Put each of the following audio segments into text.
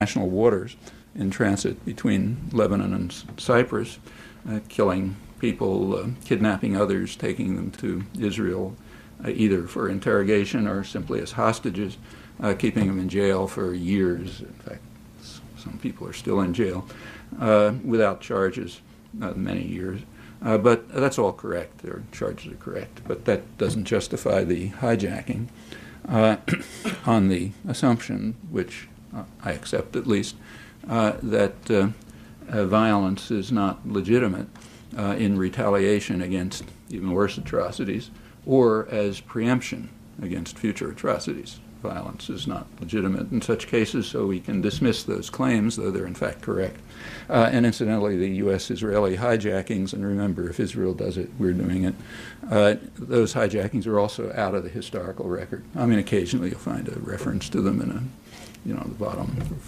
international waters in transit between Lebanon and Cyprus, killing people, kidnapping others, taking them to Israel, either for interrogation or simply as hostages, keeping them in jail for years. In fact, some people are still in jail without charges, many years. But that's all correct. Their charges are correct. But that doesn't justify the hijacking on the assumption, which I accept at least, that violence is not legitimate in retaliation against even worse atrocities or as preemption against future atrocities. Violence is not legitimate in such cases, so we can dismiss those claims, though they're in fact correct. And incidentally, the U.S.-Israeli hijackings, and remember, if Israel does it, we're doing it, those hijackings are also out of the historical record. I mean, occasionally you'll find a reference to them in the bottom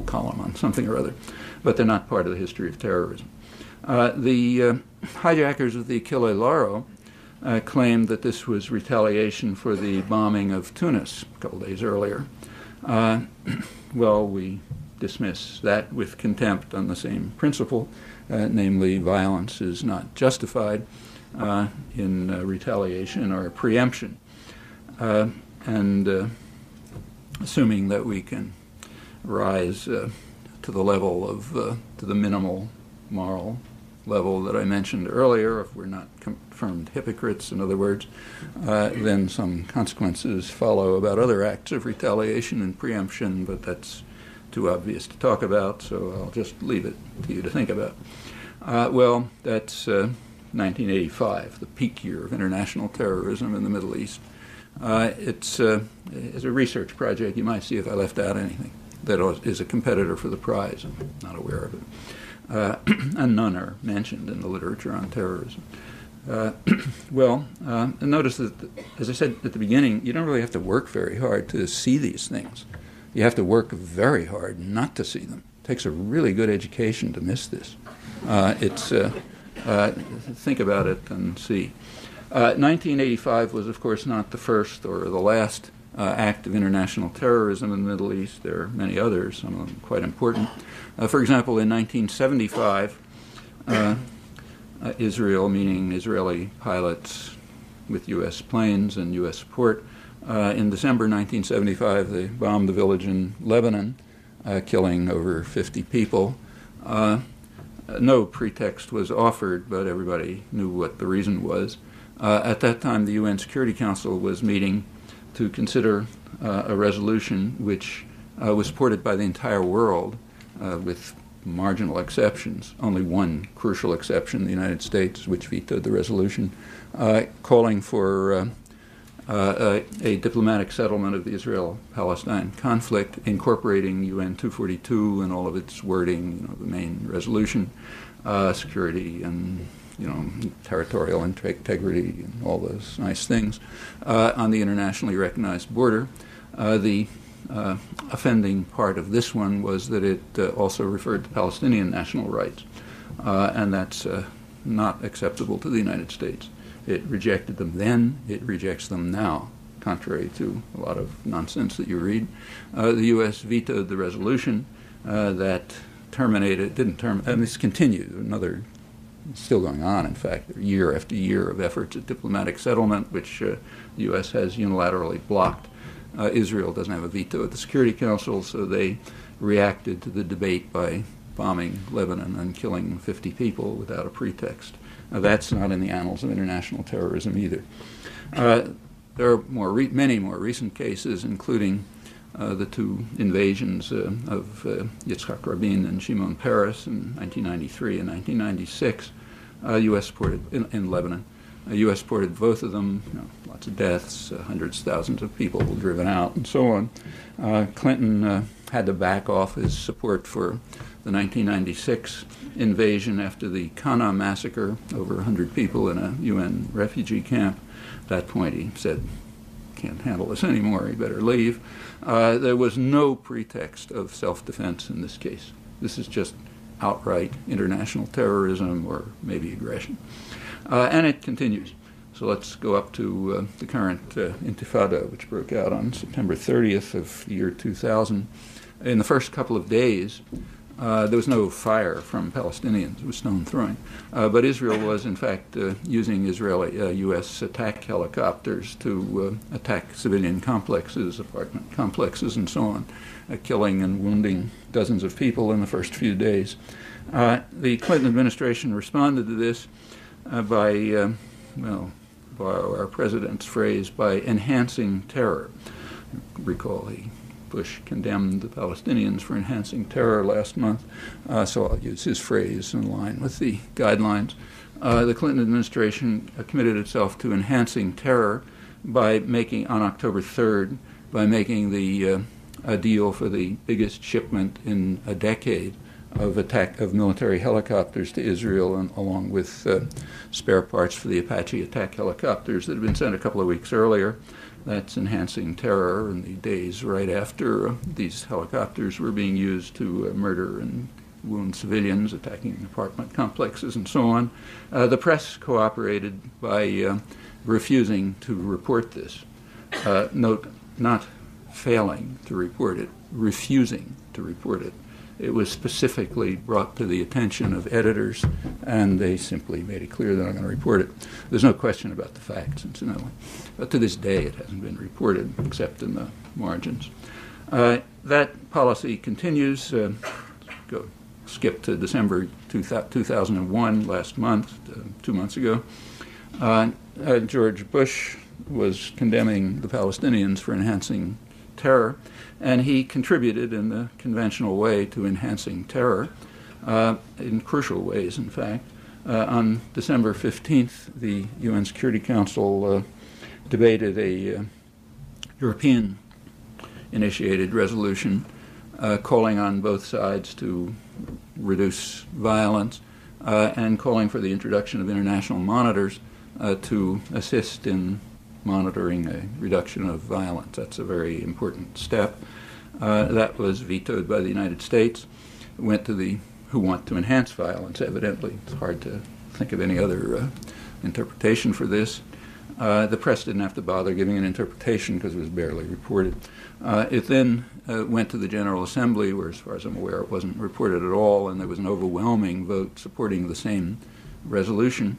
column on something or other, but they're not part of the history of terrorism. The hijackers of the Achille Lauro claimed that this was retaliation for the bombing of Tunis a couple days earlier. Well, we dismiss that with contempt on the same principle, namely violence is not justified in retaliation or preemption. And assuming that we can rise to the level of, to the minimal moral level that I mentioned earlier, if we're not confirmed hypocrites, in other words, then some consequences follow about other acts of retaliation and preemption, but that's too obvious to talk about, so I'll just leave it to you to think about. Well, that's 1985, the peak year of international terrorism in the Middle East. It's a research project. You might see if I left out anything that is a competitor for the prize. I'm not aware of it. And none are mentioned in the literature on terrorism. And notice that, as I said at the beginning, you don't really have to work very hard to see these things. You have to work very hard not to see them. It takes a really good education to miss this. Think about it and see. 1985 was, of course, not the first or the last act of international terrorism in the Middle East. There are many others, some of them quite important. For example, in 1975, Israel, meaning Israeli pilots with U.S. planes and U.S. support, in December 1975, they bombed the village in Lebanon, killing over 50 people. No pretext was offered, but everybody knew what the reason was. At that time, the UN Security Council was meeting to consider a resolution which was supported by the entire world, with marginal exceptions, only one crucial exception, the United States, which vetoed the resolution, calling for a diplomatic settlement of the Israel-Palestine conflict, incorporating UN 242 and all of its wording, the main resolution, security and territorial integrity and all those nice things on the internationally recognized border. The offending part of this one was that it also referred to Palestinian national rights, and that's not acceptable to the United States. It rejected them then, it rejects them now, contrary to a lot of nonsense that you read. The U.S. vetoed the resolution that and this continued, it's still going on, in fact, year after year of efforts at diplomatic settlement, which the U.S. has unilaterally blocked. Israel doesn't have a veto at the Security Council, so they reacted to the debate by bombing Lebanon and killing 50 people without a pretext. That's not in the annals of international terrorism either. There are many more recent cases, including the two invasions of Yitzhak Rabin and Shimon Peres in 1993 and 1996. U.S. supported in Lebanon. U.S. supported both of them. Lots of deaths, hundreds, thousands of people driven out, and so on. Clinton had to back off his support for the 1996 invasion after the Qana massacre, over 100 people in a UN refugee camp. At that point, he said, "Can't handle this anymore, you better leave." There was no pretext of self-defense in this case. This is just outright international terrorism or maybe aggression. And it continues. So let's go up to the current Intifada, which broke out on September 30th of the year 2000. In the first couple of days, there was no fire from Palestinians. It was stone throwing. But Israel was, in fact, using U.S. attack helicopters to attack civilian complexes, apartment complexes, and so on, killing and wounding dozens of people in the first few days. The Clinton administration responded to this by our president's phrase, by enhancing terror. Recall Bush condemned the Palestinians for enhancing terror last month, so I'll use his phrase in line with the guidelines. The Clinton administration committed itself to enhancing terror by making, on October 3rd, by making a deal for the biggest shipment in a decade of military helicopters to Israel, and along with spare parts for the Apache attack helicopters that had been sent a couple of weeks earlier. That's enhancing terror in the days right after these helicopters were being used to murder and wound civilians, attacking apartment complexes, and so on. The press cooperated by refusing to report this. Note, not failing to report it, refusing to report it. It was specifically brought to the attention of editors, and they simply made it clear they're not going to report it. There's no question about the facts, incidentally. But to this day, it hasn't been reported, except in the margins. That policy continues. Skip to December 2001, last month, 2 months ago. George Bush was condemning the Palestinians for enhancing terror, and he contributed in the conventional way to enhancing terror, in crucial ways, in fact. On December 15th, the UN Security Council debated a European-initiated resolution calling on both sides to reduce violence and calling for the introduction of international monitors to assist in monitoring a reduction of violence. That's a very important step. That was vetoed by the United States. It went to the who want to enhance violence, evidently. It's hard to think of any other interpretation for this. The press didn't have to bother giving an interpretation because it was barely reported. It then went to the General Assembly, where, as far as I'm aware, it wasn't reported at all, and there was an overwhelming vote supporting the same resolution.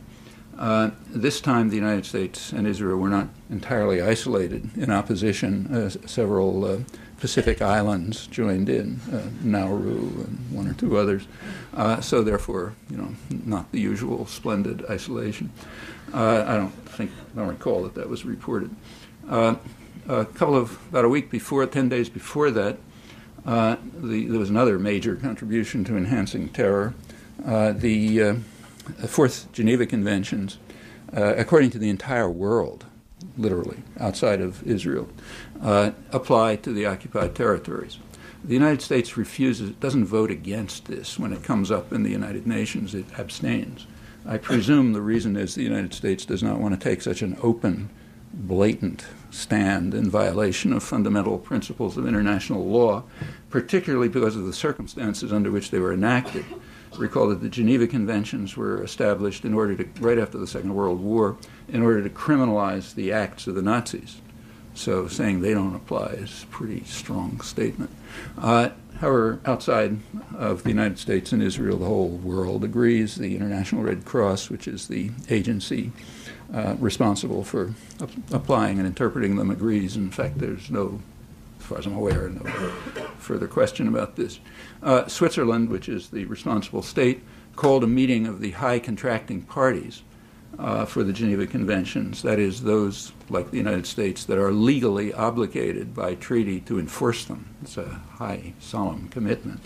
This time, the United States and Israel were not entirely isolated in opposition. Several Pacific islands joined in, Nauru and one or two others. So therefore, not the usual splendid isolation. I don't recall that was reported. About a week before, 10 days before that, there was another major contribution to enhancing terror. The Fourth Geneva Conventions, according to the entire world, literally, outside of Israel, apply to the occupied territories. The United States doesn't vote against this when it comes up in the United Nations. It abstains. I presume the reason is the United States does not want to take such an open, blatant stand in violation of fundamental principles of international law, particularly because of the circumstances under which they were enacted. Recall that the Geneva Conventions were established right after the Second World War, in order to criminalize the acts of the Nazis. So saying they don't apply is a pretty strong statement. However, outside of the United States and Israel, the whole world agrees. The International Red Cross, which is the agency responsible for applying and interpreting them, agrees. In fact, there's no, as far as I'm aware, no further question about this. Switzerland, which is the responsible state, called a meeting of the high contracting parties for the Geneva Conventions, that is, those, like the United States, that are legally obligated by treaty to enforce them. It's a high, solemn commitment.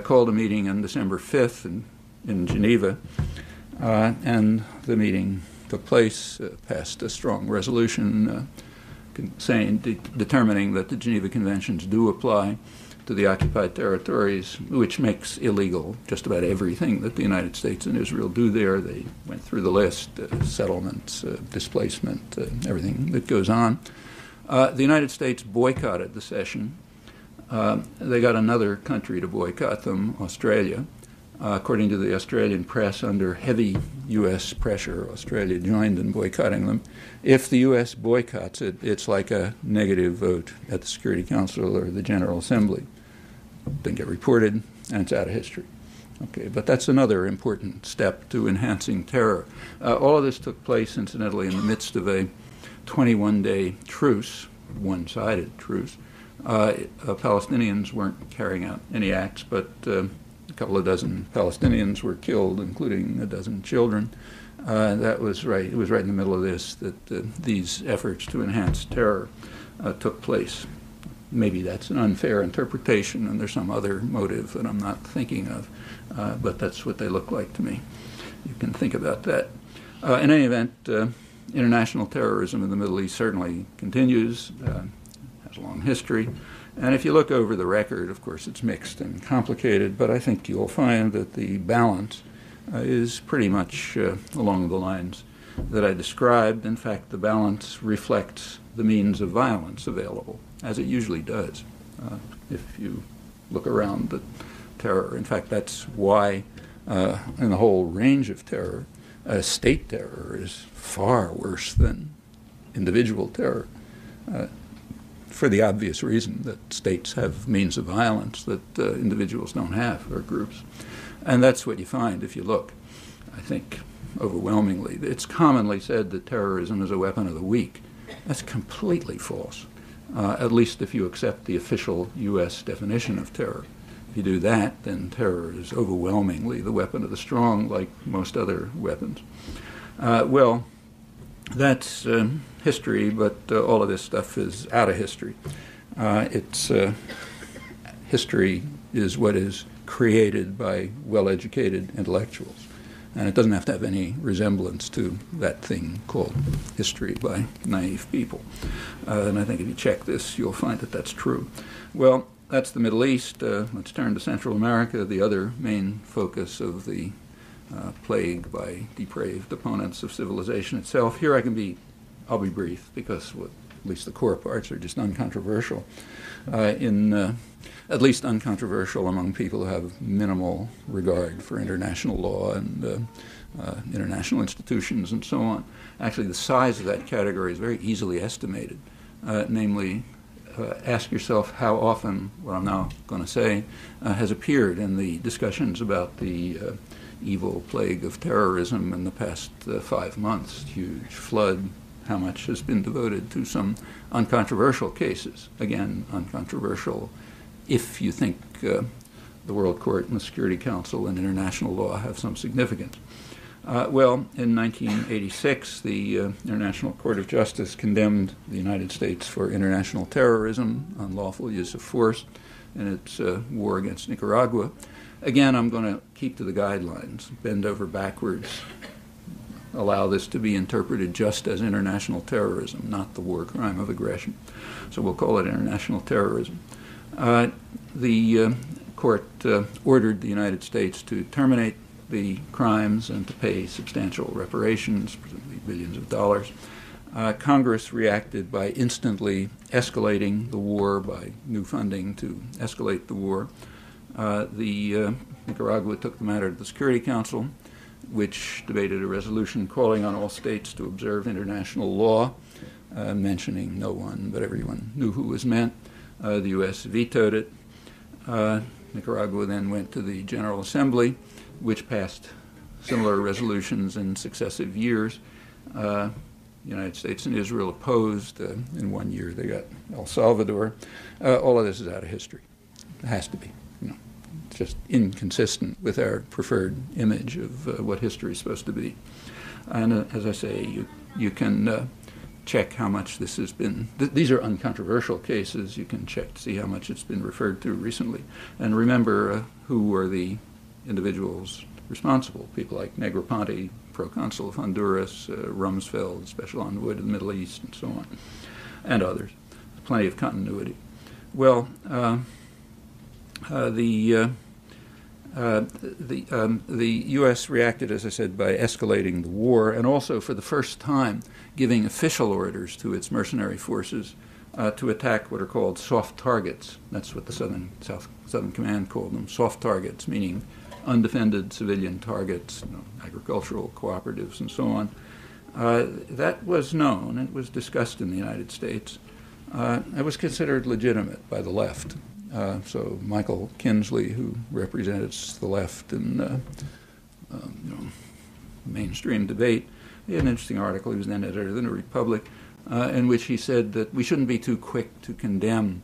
Called a meeting on December 5th in Geneva, and the meeting took place, passed a strong resolution determining that the Geneva Conventions do apply to the occupied territories, which makes illegal just about everything that the United States and Israel do there. They went through the list, settlements, displacement, everything that goes on. The United States boycotted the session. They got another country to boycott them, Australia. According to the Australian press, under heavy U.S. pressure, Australia joined in boycotting them. If the U.S. boycotts it, it's like a negative vote at the Security Council or the General Assembly. didn't get reported, and it's out of history. Okay, but that's another important step to enhancing terror. All of this took place, incidentally, in the midst of a 21-day truce, one-sided truce. Palestinians weren't carrying out any acts, but a couple of dozen Palestinians were killed, including a dozen children. That was right. It was right in the middle of this that these efforts to enhance terror took place. Maybe that's an unfair interpretation, and there's some other motive that I'm not thinking of, but that's what they look like to me. You can think about that. In any event, international terrorism in the Middle East certainly continues, has a long history, and if you look over the record, of course, it's mixed and complicated, but I think you'll find that the balance is pretty much along the lines that I described. In fact, the balance reflects the means of violence available, as it usually does, if you look around the terror. In fact, that's why in the whole range of terror, state terror is far worse than individual terror, for the obvious reason that states have means of violence that individuals don't have, or groups. And that's what you find if you look, I think, overwhelmingly. It's commonly said that terrorism is a weapon of the weak. That's completely false, at least if you accept the official U.S. definition of terror. If you do that, then terror is overwhelmingly the weapon of the strong, like most other weapons. Well, that's history, but all of this stuff is out of history. History is what is created by well-educated intellectuals. And it doesn't have to have any resemblance to that thing called history by naive people. And I think if you check this, you'll find that that's true. Well, that's the Middle East. Let's turn to Central America, the other main focus of the plague by depraved opponents of civilization itself. Here I'll be brief, because at least the core parts are just uncontroversial. At least uncontroversial among people who have minimal regard for international law and international institutions and so on. Actually, the size of that category is very easily estimated. Namely, ask yourself how often what I'm now going to say has appeared in the discussions about the evil plague of terrorism in the past 5 months. Huge flood. How much has been devoted to some uncontroversial cases? Again, uncontroversial if you think the World Court and the Security Council and international law have some significance. Well, in 1986, the International Court of Justice condemned the United States for international terrorism, unlawful use of force, in its war against Nicaragua. Again, I'm going to keep to the guidelines, bend over backwards, allow this to be interpreted just as international terrorism, not the war crime of aggression. So we'll call it international terrorism. The court ordered the United States to terminate the crimes and to pay substantial reparations, presumably billions of dollars. Congress reacted by instantly escalating the war, by new funding to escalate the war. Nicaragua took the matter to the Security Council, which debated a resolution calling on all states to observe international law, mentioning no one, but everyone knew who was meant. The U.S. vetoed it. Nicaragua then went to the General Assembly, which passed similar resolutions in successive years. The United States and Israel opposed. In 1 year, they got El Salvador. All of this is out of history. It has to be. It's just inconsistent with our preferred image of what history is supposed to be. And as I say, you can check how much this has been. These are uncontroversial cases. You can check to see how much it's been referred to recently. And remember who were the individuals responsible. People like Negroponte, proconsul of Honduras, Rumsfeld, special envoy to the Middle East, and so on, and others. Plenty of continuity. Well, the U.S. reacted, as I said, by escalating the war, and also for the first time giving official orders to its mercenary forces to attack what are called soft targets. That's what the Southern Command called them, soft targets, meaning undefended civilian targets, agricultural cooperatives, and so on. That was known. It was discussed in the United States. It was considered legitimate by the left. So Michael Kinsley, who represents the left in mainstream debate, he had an interesting article. He was then editor of the New Republic, in which he said that we shouldn't be too quick to condemn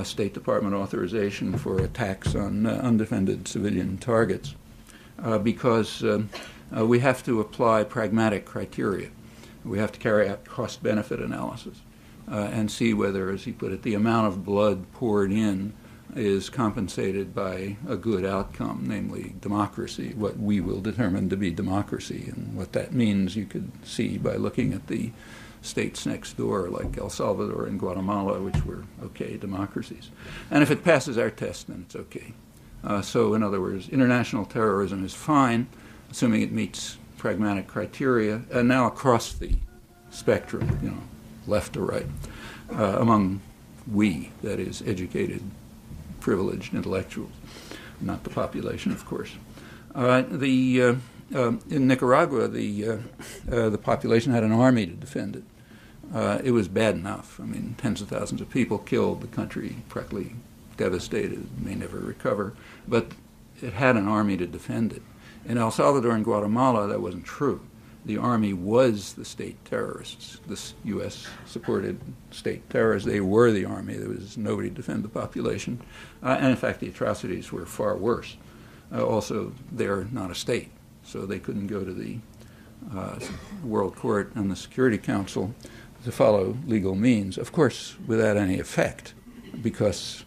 State Department authorization for attacks on undefended civilian targets, because we have to apply pragmatic criteria. We have to carry out cost-benefit analysis and see whether, as he put it, the amount of blood poured in is compensated by a good outcome, namely democracy, what we will determine to be democracy. And what that means you could see by looking at the states next door, like El Salvador and Guatemala, which were okay democracies. And if it passes our test, then it's okay. So in other words, international terrorism is fine, assuming it meets pragmatic criteria, and now across the spectrum, left to right, among we, that is, educated, privileged intellectuals, not the population, of course. In Nicaragua, the population had an army to defend it. It was bad enough. I mean, tens of thousands of people killed, the country practically devastated, may never recover, but it had an army to defend it. In El Salvador and Guatemala, that wasn't true. The army was the state terrorists, the U.S.-supported state terrorists. They were the army. There was nobody to defend the population. And in fact, the atrocities were far worse. Also, they're not a state, so they couldn't go to the World Court and the Security Council to follow legal means, of course, without any effect, because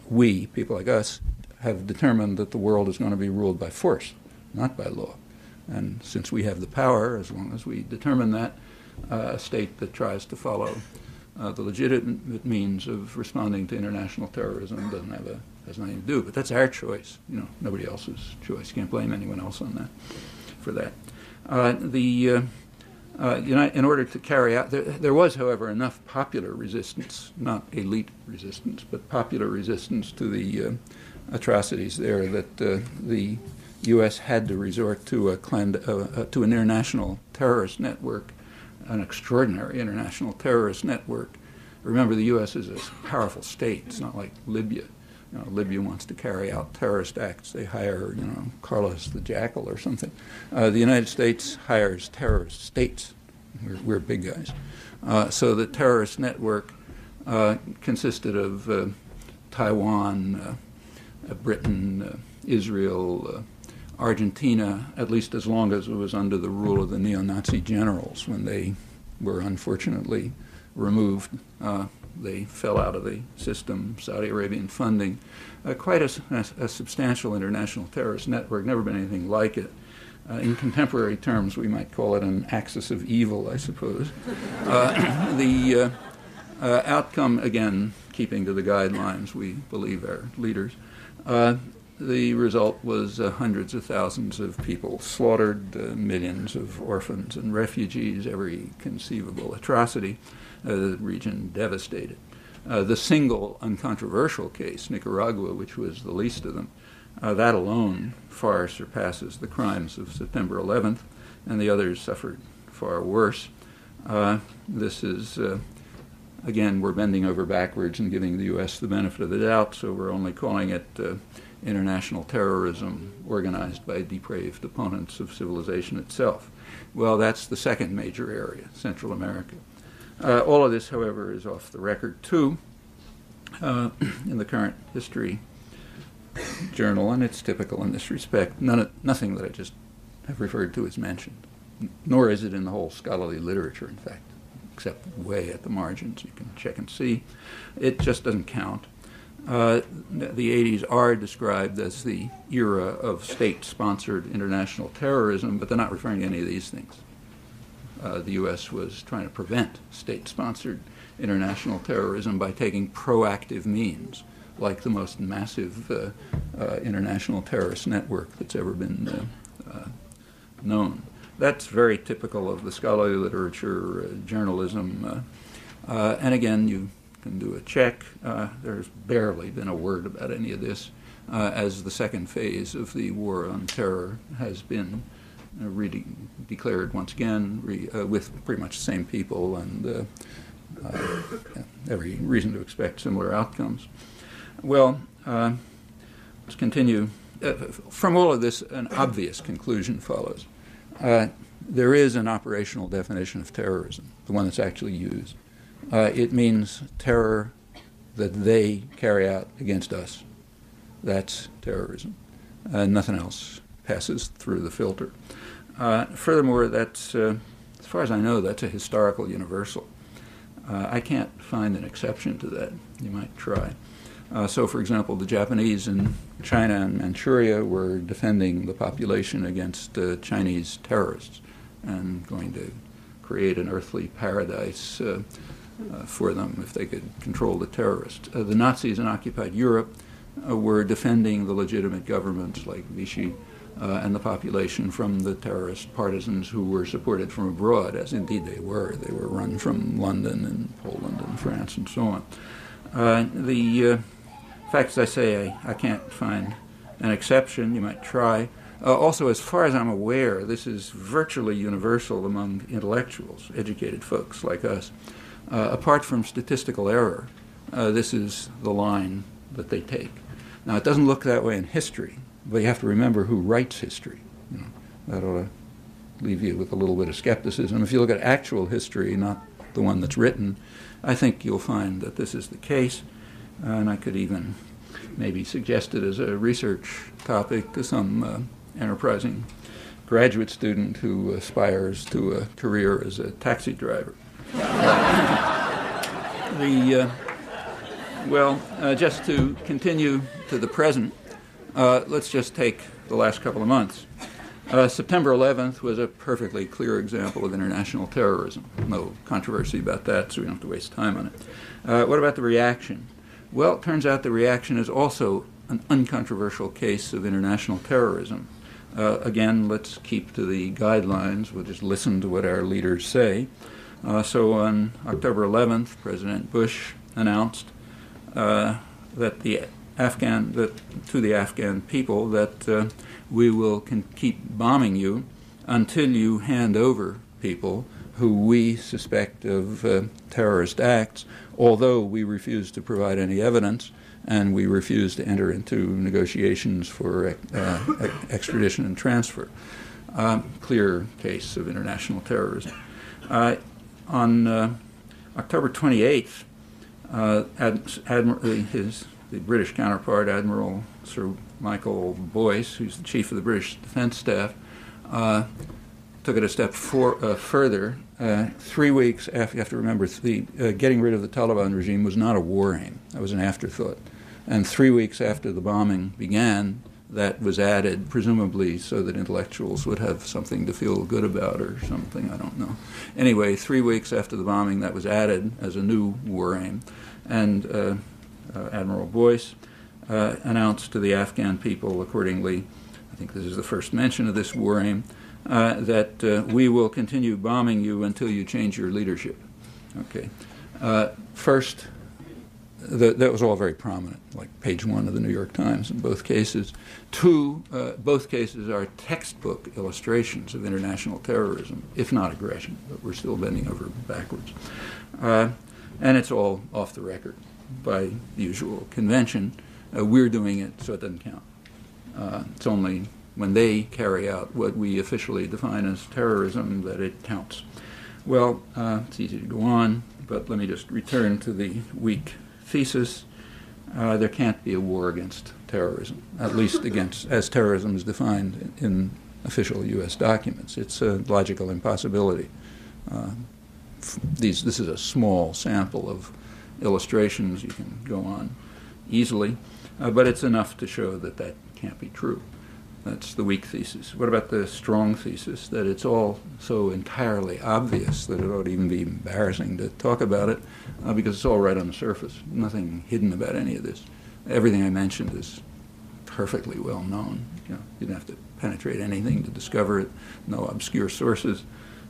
we, people like us, have determined that the world is going to be ruled by force, not by law. And since we have the power, as long as we determine that, a state that tries to follow the legitimate means of responding to international terrorism has nothing to do. But that's our choice, nobody else's choice. You can't blame anyone else on that, for that. In order to carry out, there was, however, enough popular resistance, not elite resistance, but popular resistance to the atrocities there that the U.S. had to resort to an international terrorist network, an extraordinary international terrorist network. Remember, the U.S. is a powerful state. It's not like Libya. Libya wants to carry out terrorist acts. They hire, Carlos the Jackal or something. The United States hires terrorist states. We're big guys. So the terrorist network consisted of Taiwan, Britain, Israel, Argentina, at least as long as it was under the rule of the neo-Nazi generals. When they were unfortunately removed, they fell out of the system, Saudi Arabian funding. Quite a substantial international terrorist network, never been anything like it. In contemporary terms, we might call it an axis of evil, I suppose. The outcome, again, keeping to the guidelines we believe our leaders, the result was hundreds of thousands of people slaughtered, millions of orphans and refugees, every conceivable atrocity, the region devastated. The single uncontroversial case, Nicaragua, which was the least of them, that alone far surpasses the crimes of September 11th, and the others suffered far worse. This is, again, we're bending over backwards and giving the U.S. the benefit of the doubt, so we're only calling it international terrorism organized by depraved opponents of civilization itself. Well, that's the second major area, Central America. All of this, however, is off the record, too, in the current history journal, and it's typical in this respect. Nothing that I just have referred to is mentioned, nor is it in the whole scholarly literature, in fact, except way at the margins. You can check and see. It just doesn't count. The 80s are described as the era of state-sponsored international terrorism, but they're not referring to any of these things. The U.S. was trying to prevent state-sponsored international terrorism by taking proactive means, like the most massive international terrorist network that's ever been known. That's very typical of the scholarly literature, journalism, and again, you can do a check. There's barely been a word about any of this, as the second phase of the war on terror has been declared once again with pretty much the same people and every reason to expect similar outcomes. Well, let's continue. From all of this, an obvious conclusion follows. There is an operational definition of terrorism, the one that's actually used. It means terror that they carry out against us. That's terrorism. Nothing else passes through the filter. Furthermore, that's, as far as I know, that's a historical universal. I can't find an exception to that. You might try. So, for example, the Japanese in China and Manchuria were defending the population against Chinese terrorists and going to create an earthly paradise for them if they could control the terrorists. The Nazis in occupied Europe were defending the legitimate governments like Vichy and the population from the terrorist partisans who were supported from abroad, as indeed they were. They were run from London and Poland and France and so on. The fact, as I say, I can't find an exception. You might try. Also, as far as I'm aware, this is virtually universal among intellectuals, educated folks like us. Apart from statistical error, this is the line that they take. Now, it doesn't look that way in history, but you have to remember who writes history. You know, that ought to leave you with a little bit of skepticism. If you look at actual history, not the one that's written, I think you'll find that this is the case. And I could even maybe suggest it as a research topic to some enterprising graduate student who aspires to a career as a taxi driver. Just to continue to the present, let's just take the last couple of months. September 11th was a perfectly clear example of international terrorism. No controversy about that, so we don't have to waste time on it. What about the reaction? Well, it turns out the reaction is also an uncontroversial case of international terrorism. Again, let's keep to the guidelines. We'll just listen to what our leaders say. So on October 11th, President Bush announced that to the Afghan people that we will keep bombing you until you hand over people who we suspect of terrorist acts, although we refuse to provide any evidence and we refuse to enter into negotiations for extradition and transfer. Clear case of international terrorism. On October 28th, the British counterpart, Admiral Sir Michael Boyce, who's the chief of the British Defence Staff, took it a step further. 3 weeks after, you have to remember, getting rid of the Taliban regime was not a war aim. That was an afterthought. And 3 weeks after the bombing began, that was added, presumably so that intellectuals would have something to feel good about or something, I don't know. Anyway, 3 weeks after the bombing, that was added as a new war aim. And Admiral Boyce announced to the Afghan people accordingly, I think this is the first mention of this war aim, that we will continue bombing you until you change your leadership. Okay. First, that was all very prominent, like page 1 of the New York Times in both cases. Two, both cases are textbook illustrations of international terrorism, if not aggression, but we're still bending over backwards. And it's all off the record by the usual convention. We're doing it, so it doesn't count. It's only when they carry out what we officially define as terrorism that it counts. Well, it's easy to go on, but let me just return to the weak thesis. There can't be a war against terrorism, at least against as terrorism is defined in official U.S. documents. It's a logical impossibility. This is a small sample of illustrations. You can go on easily, but it's enough to show that that can't be true. That's the weak thesis. What about the strong thesis, that it's all so entirely obvious that it ought to even be embarrassing to talk about it because it's all right on the surface. Nothing hidden about any of this. Everything I mentioned is perfectly well known. You didn't have to penetrate anything to discover it. No obscure sources,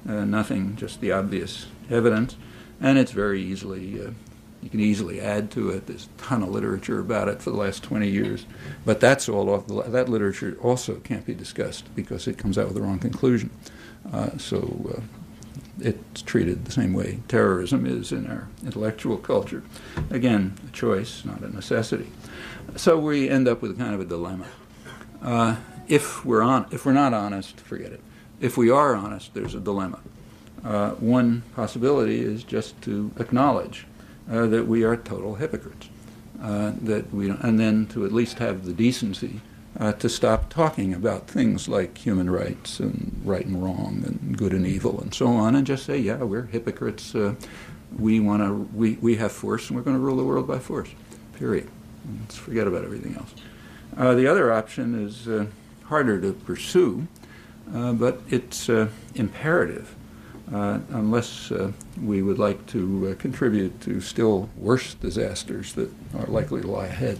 nothing, just the obvious evidence. And it's very easily, you can easily add to it. There's a ton of literature about it for the last 20 years. But that's all off. That literature also can't be discussed because it comes out with the wrong conclusion. So it's treated the same way terrorism is in our intellectual culture. Again, a choice, not a necessity. So we end up with kind of a dilemma. If we're not honest, forget it. If we are honest, there's a dilemma. One possibility is just to acknowledge that we are total hypocrites, that we don't, and then to at least have the decency to stop talking about things like human rights and right and wrong and good and evil and so on, and just say, yeah, we're hypocrites. We have force, and we're going to rule the world by force. Period. Let's forget about everything else. The other option is harder to pursue, but it's imperative. Unless we would like to contribute to still worse disasters that are likely to lie ahead.